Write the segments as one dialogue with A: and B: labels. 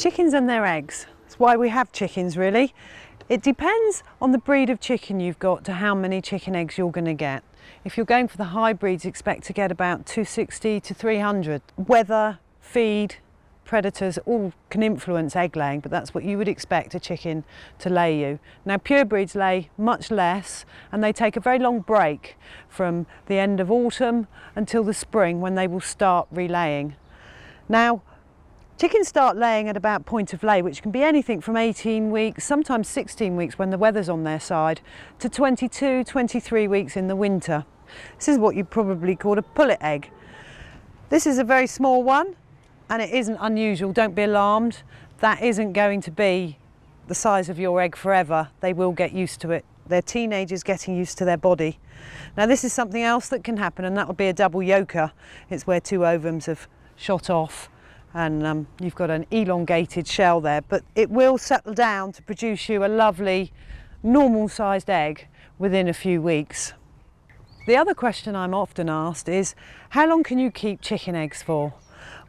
A: Chickens and their eggs. It's why we have chickens, really. It depends on the breed of chicken you've got to how many chicken eggs you're going to get. If you're going for the hybrids, expect to get about 260 to 300. Weather, feed, predators all can influence egg laying, but that's what you would expect a chicken to lay you. Now purebreds lay much less, and they take a very long break from the end of autumn until the spring, when they will start relaying. Now chickens start laying at about point of lay, which can be anything from 18 weeks, sometimes 16 weeks when the weather's on their side, to 22, 23 weeks in the winter. This is what you probably call a pullet egg. This is a very small one, and it isn't unusual. Don't be alarmed. That isn't going to be the size of your egg forever. They will get used to it. They're teenagers getting used to their body. Now this is something else that can happen, and that would be a double yoker. It's where two ovums have shot off, and you've got an elongated shell there, but it will settle down to produce you a lovely normal sized egg within a few weeks. The other question I'm often asked is, how long can you keep chicken eggs for?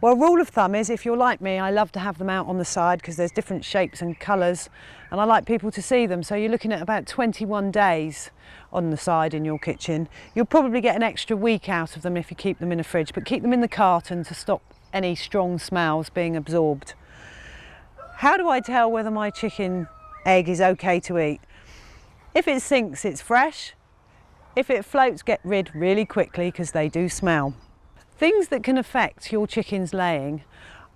A: Well, rule of thumb is, if you're like me, I love to have them out on the side because there's different shapes and colours, and I like people to see them. So you're looking at about 21 days on the side in your kitchen. You'll probably get an extra week out of them if you keep them in a fridge, but keep them in the carton to stop any strong smells being absorbed. How do I tell whether my chicken egg is okay to eat? If it sinks, it's fresh. If it floats, get rid really quickly because they do smell. Things that can affect your chickens laying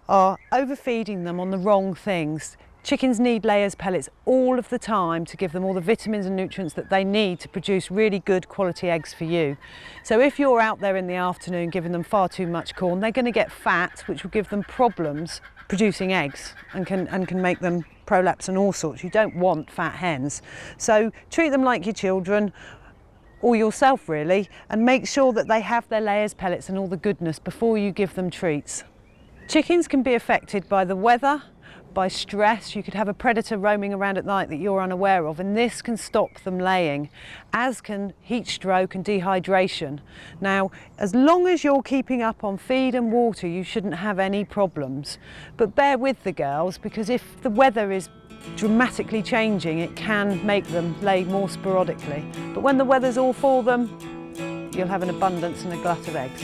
A: are overfeeding them on the wrong things. Chickens need layers pellets all of the time to give them all the vitamins and nutrients that they need to produce really good quality eggs for you. So if you're out there in the afternoon giving them far too much corn, they're going to get fat, which will give them problems producing eggs and can make them prolapse and all sorts. You don't want fat hens. So treat them like your children, or yourself really, and make sure that they have their layers pellets and all the goodness before you give them treats. Chickens can be affected by the weather, by stress. You could have a predator roaming around at night that you're unaware of, and this can stop them laying, as can heat stroke and dehydration. Now, as long as you're keeping up on feed and water, you shouldn't have any problems. But bear with the girls, because if the weather is dramatically changing, it can make them lay more sporadically. But when the weather's all for them, you'll have an abundance and a glut of eggs.